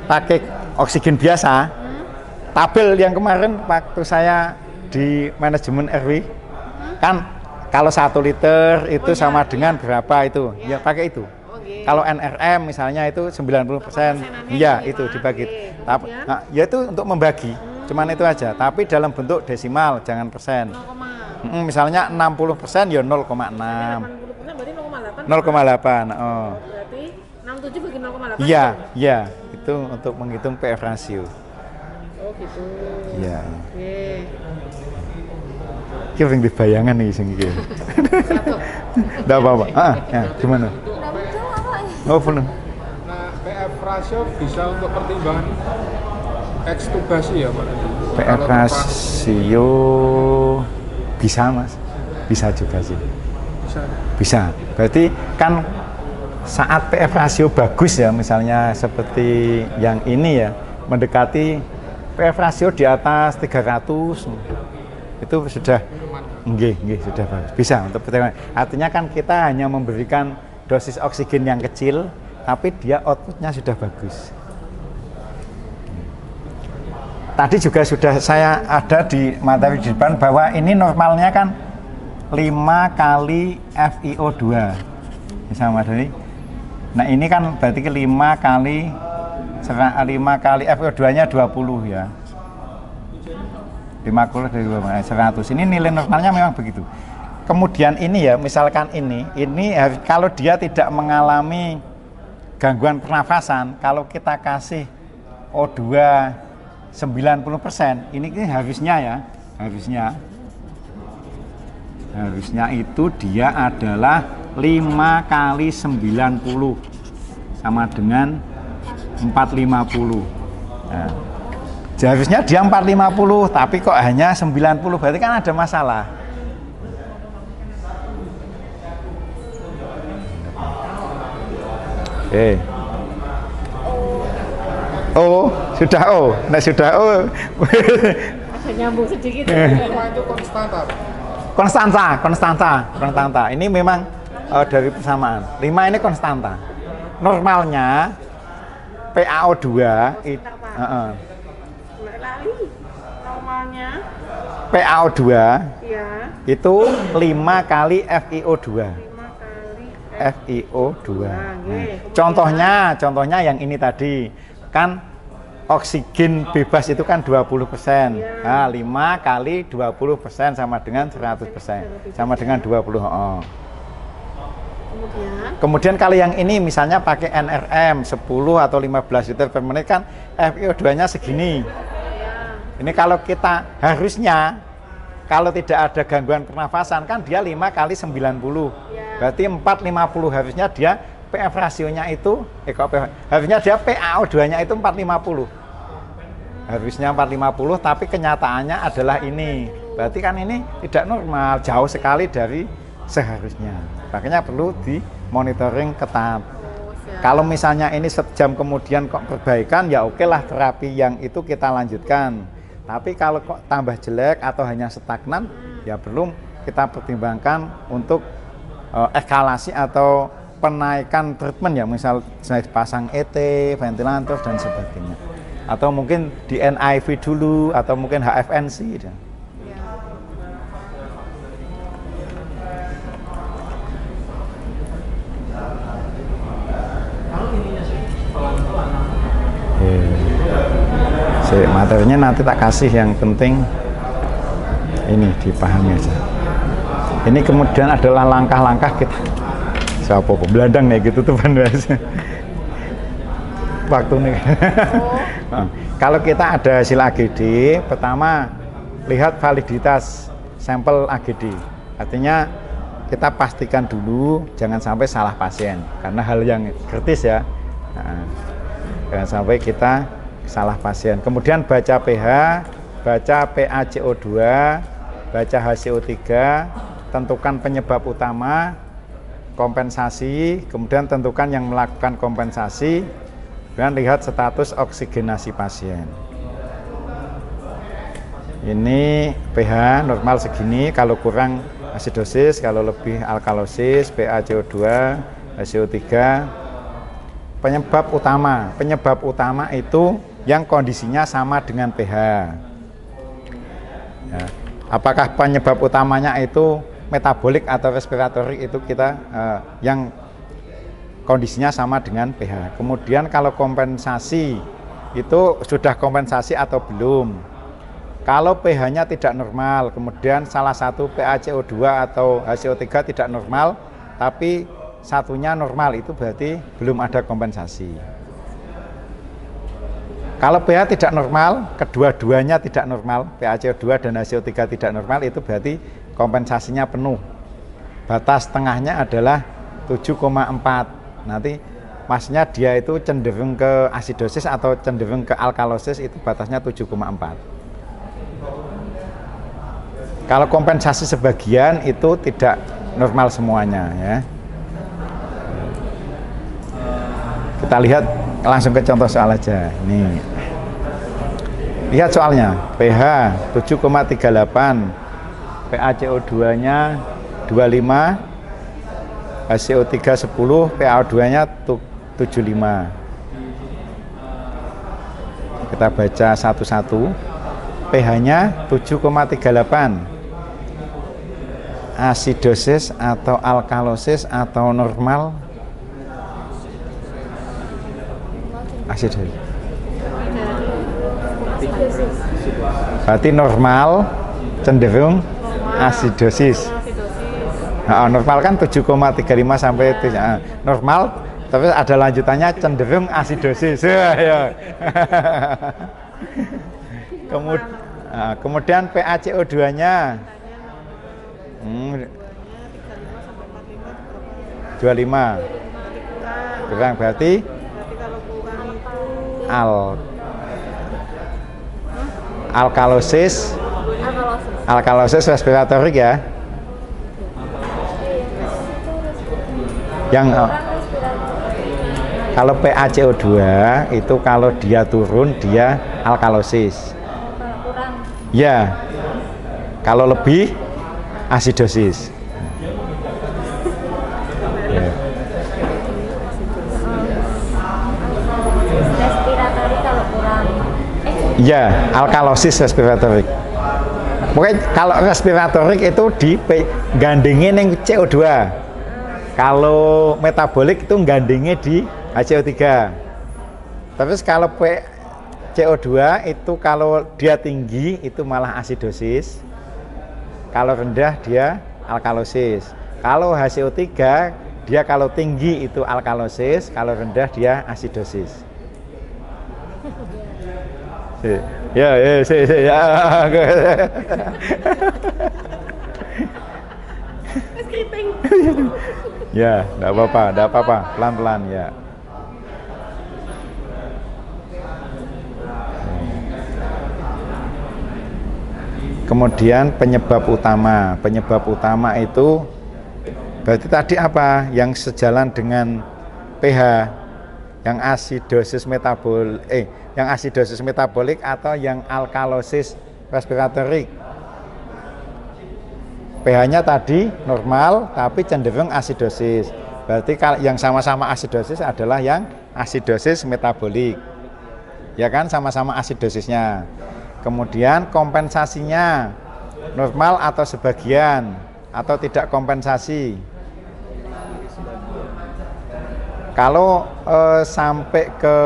pakai oksigen biasa, tabel yang kemarin waktu saya di manajemen RW kan kalau 1 liter itu sama dengan berapa itu, ya pakai itu. Oke. Kalau NRM misalnya itu 90%, iya itu dibagi. Tapi ya itu untuk membagi, cuman itu aja. Tapi dalam bentuk desimal, jangan persen. 0, Misalnya 60% ya 0,6. 80% berarti 0,8. 0,8. Oh. Berarti 67 bagi 0,8. Iya, iya. Itu untuk menghitung PF rasio. Oh gitu. Iya. Oke. Ki ring dibayangan nih sing iki. Enggak apa-apa. Ya, gimana? Oh, belum. Nah, PF rasio bisa untuk pertimbangan ekstubasi ya Pak? PF rasio bisa Mas, bisa juga sih. Bisa. Berarti kan saat PF rasio bagus ya, misalnya seperti yang ini ya, mendekati PF rasio di atas 300, itu sudah sudah bagus. Bisa untuk pertimbangan. Artinya kan kita hanya memberikan dosis oksigen yang kecil, tapi dia outputnya sudah bagus. Tadi juga sudah saya ada di materi di depan bahwa ini normalnya kan 5 kali FiO2 sama dari. Nah ini kan berarti 5 kali FiO2 nya 20 ya. 50 dari 100. Ini nilai normalnya memang begitu. Kemudian ini ya, misalkan ini kalau dia tidak mengalami gangguan pernafasan, kalau kita kasih O2 90%, ini harusnya itu dia adalah 5 kali 90 sama dengan 450. Nah, seharusnya dia 450, tapi kok hanya 90, berarti kan ada masalah. Oh, sudah nah sudah Ada nyambung sedikit. Apa itu konstanta? Konstanta. Ini memang dari persamaan. 5 ini konstanta. Normalnya PaO2 itu Normalnya PaO2 ya itu 5 kali FiO2. 5 kali FiO2. Contohnya yang ini tadi kan oksigen bebas itu kan 20%. Nah, 5 kali 20% sama dengan 100%. Sama dengan 20. Kemudian kalau yang ini misalnya pakai NRM 10 atau 15 liter per menit kan FiO2-nya segini. Ini kalau kita harusnya kalau tidak ada gangguan pernafasan kan dia 5 kali 90. Berarti 450 harusnya dia PF rasionya itu harusnya dia PaO2-nya itu 450. Harusnya 450 tapi kenyataannya adalah ini. Berarti kan ini tidak normal, jauh sekali dari seharusnya. Makanya perlu di monitoring ketat. Kalau misalnya ini sejam kemudian kok perbaikan, ya oke lah terapi yang itu kita lanjutkan. Tapi kalau kok tambah jelek atau hanya stagnan, ya perlu kita pertimbangkan untuk eskalasi atau penaikan treatment ya, misal pasang ET, ventilator dan sebagainya. Atau mungkin di NIV dulu atau mungkin HFNC. Materinya nanti tak kasih, yang penting ini dipahami aja. Ini kemudian adalah langkah-langkah kita siapa belandang nih gitu tuh waktu nih. Kalau kita ada hasil AGD, pertama lihat validitas sampel AGD. Artinya kita pastikan dulu jangan sampai salah pasien karena hal yang kritis ya. Jangan sampai kita salah pasien. Kemudian baca pH, baca PaCO2, baca HCO3, tentukan penyebab utama, kompensasi, kemudian tentukan yang melakukan kompensasi, dan lihat status oksigenasi pasien. Ini pH normal segini, kalau kurang asidosis, kalau lebih alkalosis, PaCO2, HCO3. Penyebab utama itu yang kondisinya sama dengan pH. Ya. Apakah penyebab utamanya itu metabolik atau respiratorik, itu kita yang kondisinya sama dengan pH. Kemudian kalau kompensasi itu sudah kompensasi atau belum. Kalau pH-nya tidak normal, kemudian salah satu PaCO2 atau HCO3 tidak normal, tapi satunya normal, itu berarti belum ada kompensasi. Kalau pH tidak normal, kedua-duanya tidak normal, PaCO2 dan HCO3 tidak normal, itu berarti kompensasinya penuh. Batas tengahnya adalah 7,4. Nanti maksudnya dia itu cenderung ke asidosis atau cenderung ke alkalosis, itu batasnya 7,4. Kalau kompensasi sebagian itu tidak normal semuanya ya. Kita lihat langsung ke contoh soal aja. Nih. Lihat soalnya. pH 7,38. PaCO2-nya 25. HCO3 10, PaO2-nya 75. Kita baca satu-satu. pH-nya 7,38. Asidosis atau alkalosis atau normal? Asidosis. Berarti normal, cenderung asidosis. Normal kan 7,35 sampai normal, tapi ada lanjutannya cenderung asidosis. Kemudian PaCO2-nya 25. Kurang, berarti alkalosis respiratorik ya. Yang kalau PaCO2 itu kalau dia turun dia alkalosis. Ya, kalau lebih asidosis. Ya. Respiratori kalau kurang. Ya, alkalosis respiratorik. Pokoknya kalau respiratorik itu digandengin yang CO2. Kalau metabolik itu gandengnya di HCO3. Terus kalau CO2 itu kalau dia tinggi itu malah asidosis. Kalau rendah dia alkalosis. Kalau HCO3 dia kalau tinggi itu alkalosis, kalau rendah dia asidosis. Ya, ya. Ya, enggak apa-apa, pelan-pelan ya. Kemudian penyebab utama itu berarti tadi apa? Yang sejalan dengan pH, yang asidosis metabolik atau yang alkalosis respiratorik. pH-nya tadi normal tapi cenderung asidosis. Berarti yang sama-sama asidosis adalah yang asidosis metabolik. Ya kan, sama-sama asidosisnya. Kemudian kompensasinya normal atau sebagian atau tidak kompensasi. Kalau sampai ke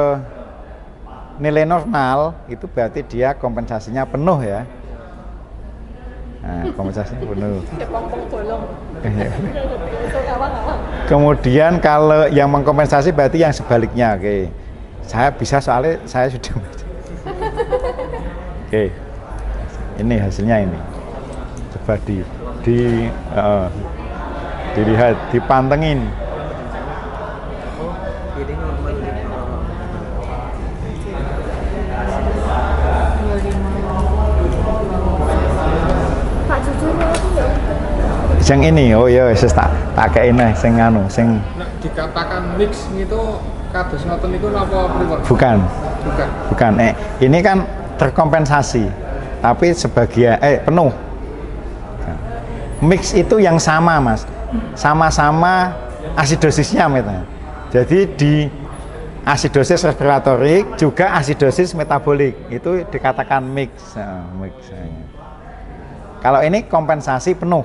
nilai normal itu berarti dia kompensasinya penuh ya. Nah, kompensasinya penuh. Kemudian kalau yang mengkompensasi berarti yang sebaliknya. Oke, saya bisa soalnya saya sudah. Oke, ini hasilnya ini. Coba dilihat, dipantengin. Yang ini, oh iya, tak kayak ini, sing dikatakan mix itu kados ngoten niku napa pripun? Bukan. Ini kan terkompensasi, tapi sebagian penuh. Mix itu yang sama, Mas. Sama-sama asidosisnya misalnya. Jadi di asidosis respiratorik juga asidosis metabolik itu dikatakan mix. Kalau ini kompensasi penuh.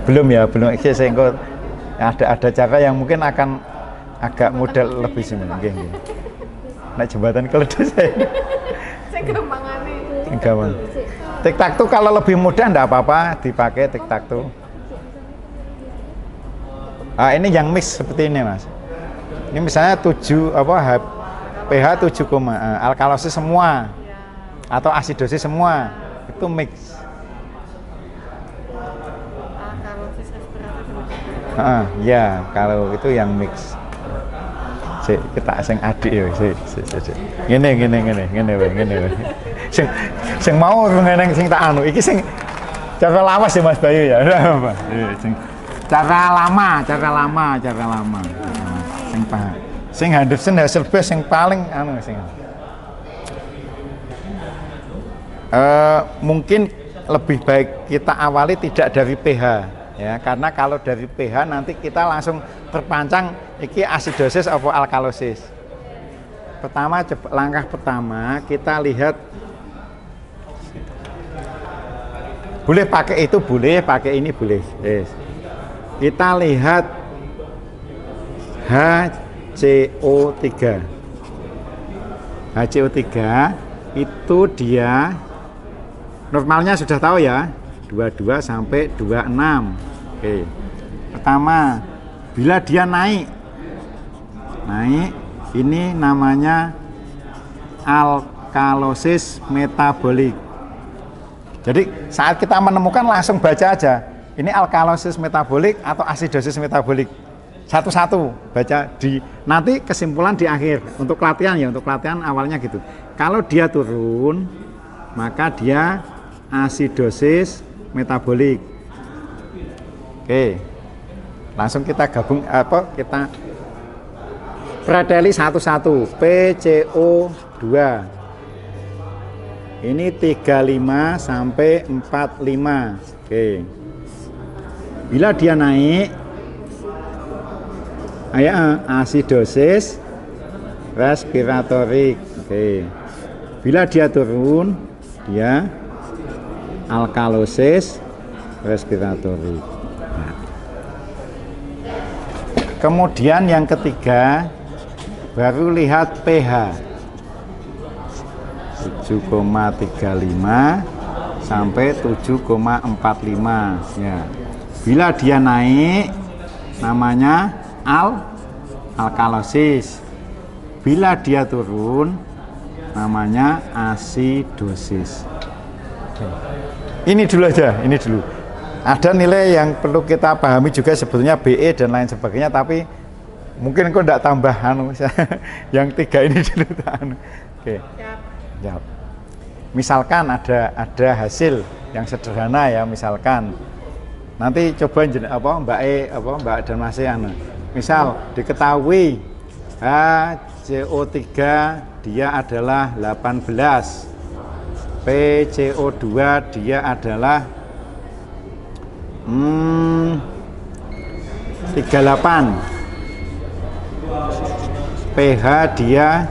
Belum. Ada cara yang mungkin akan agak model lebih sebenarnya. Naik jembatan keledus saya. Gampang. Tik-tak tuh kalau lebih mudah enggak apa-apa dipakai tik-tak tuh. Ini yang mix seperti ini, Mas. Ini misalnya pH 7, alkalosis semua atau asidosis semua itu mix. Ya, kalau itu yang mix. Kita sing adik ya, ngene wae. Sing mau ngene sing tak anu, iki sing cara lama sih Mas Bayu ya. Cara lama. Sing paham. Sing Henderson hasil best yang paling anu sing. Mungkin lebih baik kita awali tidak dari pH ya, karena kalau dari pH nanti kita langsung terpancang iki asidosis atau alkalosis. Langkah pertama kita lihat, boleh pakai itu, boleh pakai ini, boleh. Yes. Kita lihat HCO3 itu dia normalnya sudah tahu ya, 22 sampai 26. Oke. Pertama, bila dia naik ini namanya alkalosis metabolik. Jadi saat kita menemukan langsung baca aja, ini alkalosis metabolik atau asidosis metabolik. Satu-satu baca nanti kesimpulan di akhir untuk latihan ya, untuk latihan awalnya gitu. Kalau dia turun maka dia asidosis metabolik. Oke, langsung kita gabung kita preteli satu-satu. PCO2. Ini 35 sampai 45. Oke. Bila dia naik, asidosis respiratorik. Oke. Bila dia turun, dia alkalosis respiratorik. Nah. Kemudian yang ketiga, baru lihat pH 7,35 sampai 7,45 ya. Bila dia naik namanya alkalosis. Bila dia turun namanya asidosis. Ini dulu aja, ini dulu. Ada nilai yang perlu kita pahami juga sebetulnya BE dan lain sebagainya, tapi mungkin kok enggak tambah yang tiga ini dulu. Oke. Ya. Misalkan ada hasil yang sederhana ya, misalkan nanti coba Mbak dan Mas misal diketahui HCO3 dia adalah 18, PCO2 dia adalah 38, pH dia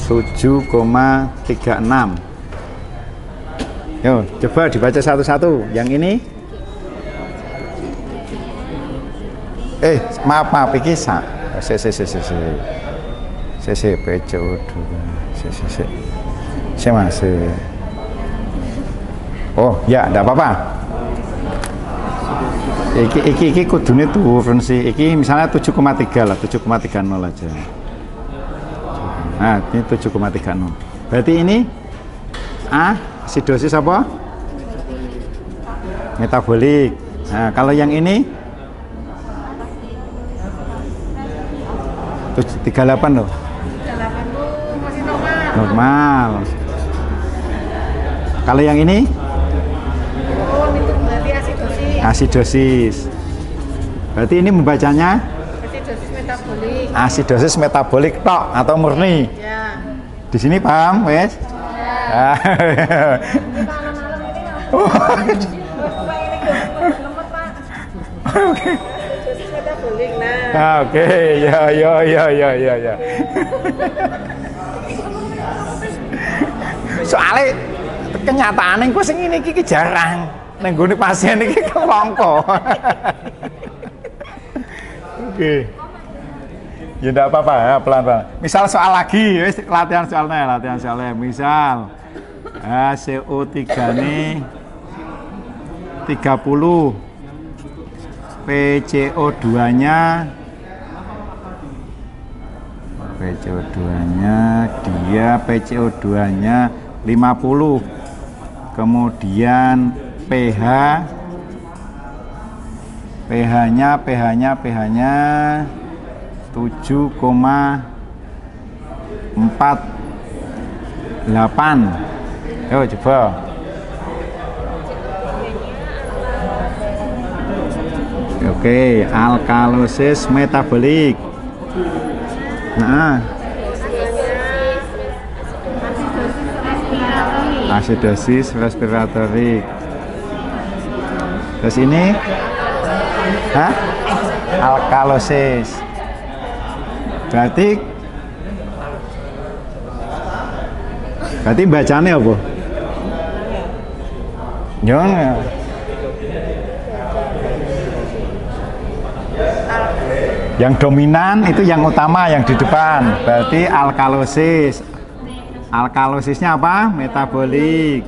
7,36. Yo, coba dibaca satu-satu. Yang ini maaf iki PCO2 masih. Oh ya, enggak apa-apa. Iki kudune turun sih. Iki misalnya 7,3 lah, 7,30 aja. Nah, ini 7,30. Berarti ini asidosis apa? Metabolik. Nah, kalau yang ini 38 loh. 38 tuh masih normal. Normal. Kalau yang ini? Oh, itu berarti asidosis. Asidosis. Berarti ini membacanya Asidosis metabolik. asidosis metabolik tok atau murni. Ya. Di sini paham, wes? Ya. Oke. Asidosis metabolik. Nah. Oke, ya. Soalnya kenyataannya gue sing ini iki jarang. Neng gone pasien iki kelongko. Oke. Ya enggak apa-apa ya, pelan-pelan. Misal soal lagi, wis latihan soalnya. Misal CO3 nih 30. PCO2-nya dia PCO2-nya 50. Kemudian pH-nya 7,48. Yo coba. Oke, alkalosis metabolik. Nah, asidosis respiratorik. Terus ini alkalosis. Berarti bacanya apa? Nyong. Yang dominan itu yang utama, yang di depan. Berarti alkalosis. Alkalosisnya apa? Metabolik.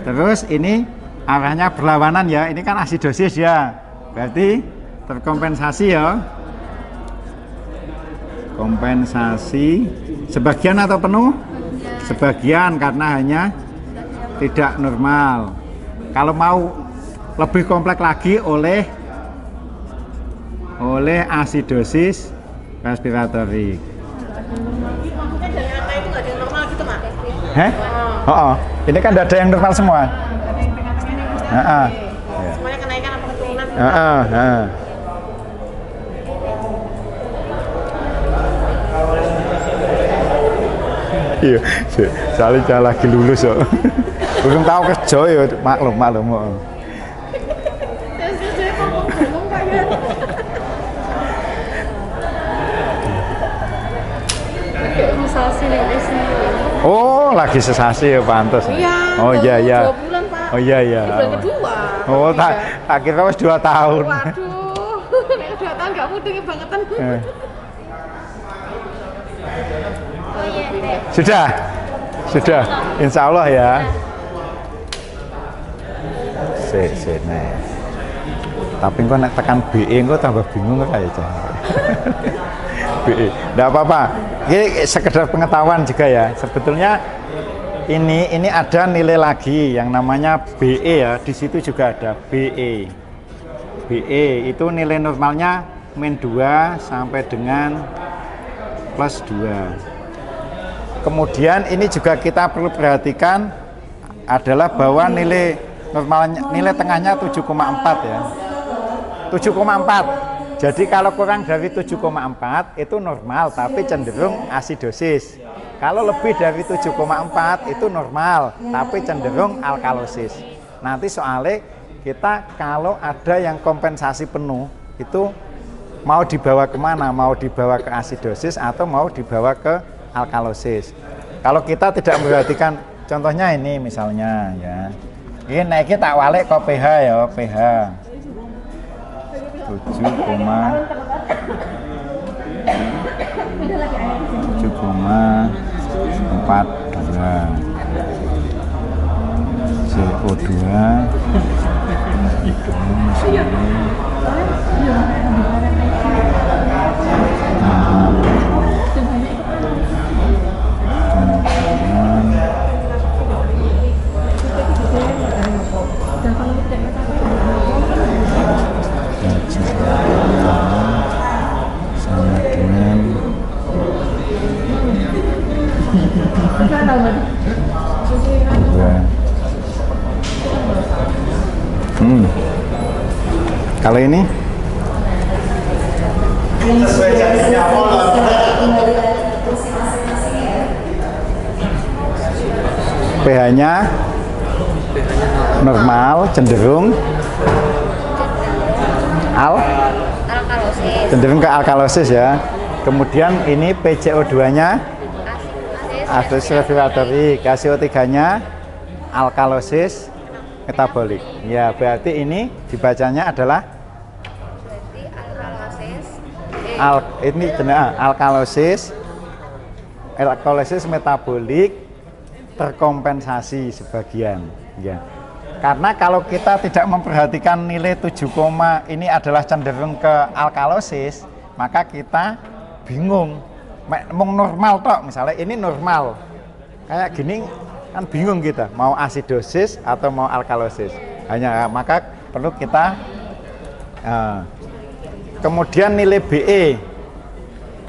Terus ini arahnya berlawanan ya. Ini kan asidosis ya. Berarti terkompensasi ya. Kompensasi sebagian atau penuh? Sebagian karena hanya tidak normal. Kalau mau lebih kompleks lagi oleh asidosis respiratorik. Maksudnya dari angka itu nggak ada yang normal gitu, Mak? Ini kan ada yang normal semua. Semuanya kenaikan apa keturunan? Iya, soalnya lagi lulus kok. Belum tahu kerja ya, maklum. Oh, lagi sesasi ya pantas. Iya. Oh iya. 2 bulan, Pak. Oh iya. Bulan kedua. Oh, tak kira wis 2 tahun. Waduh, nek 2 tahun gak mudeng bangetan. Sudah, insya Allah ya. Nah. Tapi kok nek tekan BE kok tambah bingung kayaknya. BE, enggak apa-apa. Ini sekedar pengetahuan juga ya. Sebetulnya ini ada nilai lagi yang namanya BE ya. Di situ juga ada BE. BE itu nilai normalnya -2 sampai dengan +2. Kemudian ini juga kita perlu perhatikan adalah bahwa nilai normalnya, nilai tengahnya 7,4 ya. 7,4. Jadi kalau kurang dari 7,4 itu normal tapi cenderung asidosis. Kalau lebih dari 7,4 itu normal tapi cenderung alkalosis. Nanti soalnya kita kalau ada yang kompensasi penuh itu mau dibawa kemana? Mau dibawa ke asidosis atau mau dibawa ke alkalosis. Kalau kita tidak memperhatikan, contohnya ini misalnya ya, ini naiknya tak walik ke pH ya, pH 7,42, CO2 Kalau ini pH-nya normal, cenderung cenderung ke alkalosis ya. Kemudian ini PCO2-nya acidosis respiratory, CO3-nya alkalosis metabolik. Ya, berarti ini dibacanya adalah alkalosis metabolik terkompensasi sebagian ya. Karena kalau kita tidak memperhatikan nilai 7, ini adalah cenderung ke alkalosis, maka kita bingung. Mau normal tok, misalnya ini normal. Kayak gini kan bingung kita, mau asidosis atau mau alkalosis. Hanya maka perlu kita kemudian nilai BE.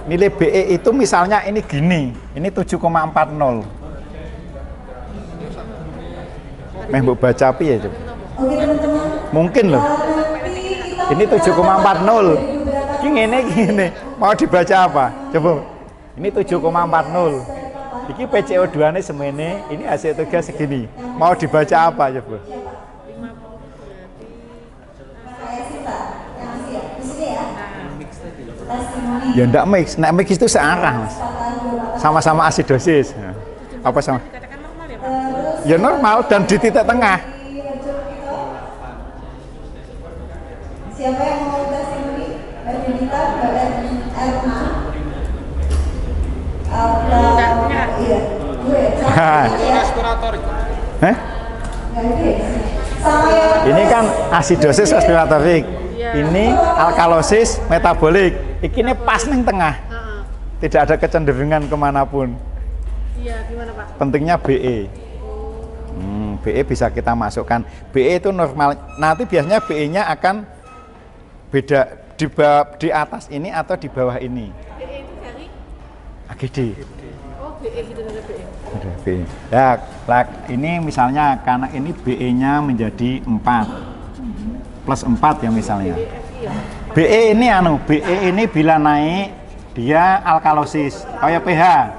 Nilai BE itu misalnya ini gini, ini 7,40. Mbok baca apa ya coba? Mungkin loh. Ini 7,40. Gini. Mau dibaca apa? Coba. Ini 7,40. Iki PCO2-nya semene, ini AC3 segini. Mau dibaca apa coba? Ya enggak mix. Nek mix itu searah, Mas. Sama-sama asidosis. Apa sama? Ya normal dan di titik tengah. Siapa yang mau tes ini? Badinita, Ini kan asidosis respiratorik, ini alkalosis metabolik. Ini pas ning tengah, tidak ada kecenderungan kemanapun. Iya, gimana Pak? Pentingnya BE. BE bisa kita masukkan. BE itu normal. Nanti biasanya BE-nya akan beda di atas ini atau di bawah ini. BE itu dari AGD. Oh, BE gitu ada BE. Ada BE. Ya, ini misalnya karena ini BE-nya menjadi 4. Plus 4 ya misalnya. BE ini BE ini bila naik dia alkalosis. Kayak pH.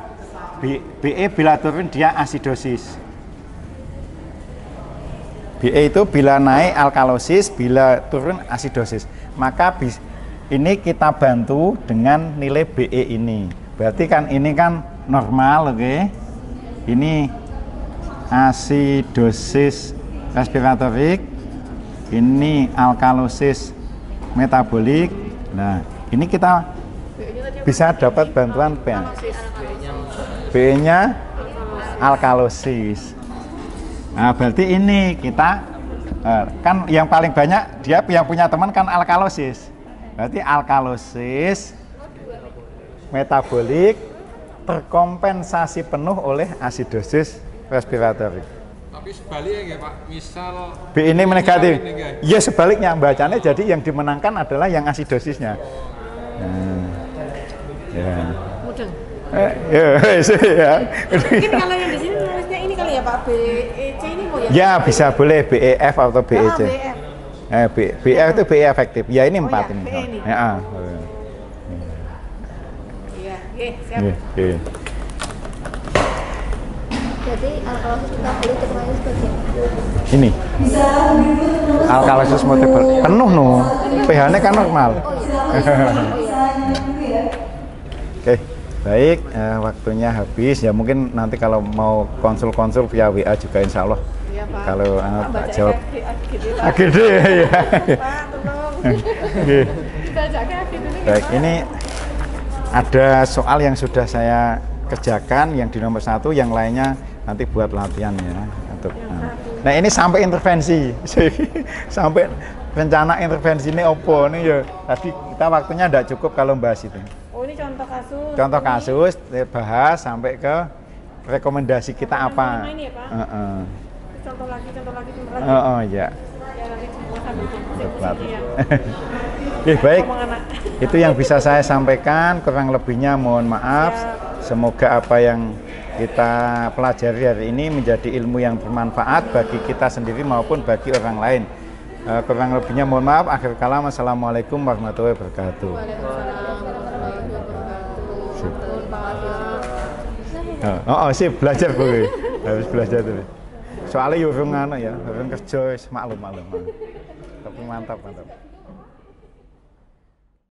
BE bila turun dia asidosis. BE itu bila naik alkalosis, bila turun asidosis. Maka ini kita bantu dengan nilai BE ini. Berarti kan ini kan normal, oke? Ini asidosis respiratorik, ini alkalosis metabolik. Nah, ini kita bisa dapat bantuan BE-nya alkalosis. Nah, berarti ini kita kan yang paling banyak dia yang punya teman kan alkalosis. Berarti alkalosis metabolik terkompensasi penuh oleh asidosis respiratorik. Tapi sebaliknya ya Pak, misal B ini negatif. Ini, Ya sebaliknya bacanya, jadi yang dimenangkan adalah yang asidosisnya. Ya. Mudeng. Ya. Mungkin kalau yang di sini nulisnya ini kali ya Pak, BEC ini mau ya? Ya bisa boleh BEF atau BEC. BEF. BEF itu BE efektif. Ya ini 4 ya, ini. BE ini. Ya. Iya, oke, siap. Oke. Jadi alkalosis metabolik termasuk sebagai Ini alkalosis multiple penuh pH-nya kan normal. Oke, baik, waktunya habis ya, mungkin nanti kalau mau konsul via WA juga insya Allah. Iya Pak. Kalau Pak jawab AGD ya. Pak, tolong. Kita ajaknya AGD ini. Baik, ini ada soal yang sudah saya kerjakan yang di nomor 1, yang lainnya nanti buat latihan ya untuk. Nah ini sampai intervensi, sampai rencana intervensi ini opo nih ya. Tadi kita waktunya tidak cukup kalau bahas itu. Oh ini contoh kasus. Contoh kasus bahas sampai ke rekomendasi kita apa. Yang ini ya Pak? Contoh lagi. Oh ya. Ya nanti semua sambil Berpelatih. ya. Oke, baik. Ngomong anak. Itu yang bisa saya sampaikan, kurang lebihnya mohon maaf. Semoga apa yang kita pelajari hari ini menjadi ilmu yang bermanfaat bagi kita sendiri maupun bagi orang lain. Kurang lebihnya mohon maaf. Akhir kalam, assalamualaikum warahmatullahi wabarakatuh. Sip, belajar boleh. Harus belajar dulu. Soalnya urung ya, urung kerja maklum. Tapi mantap.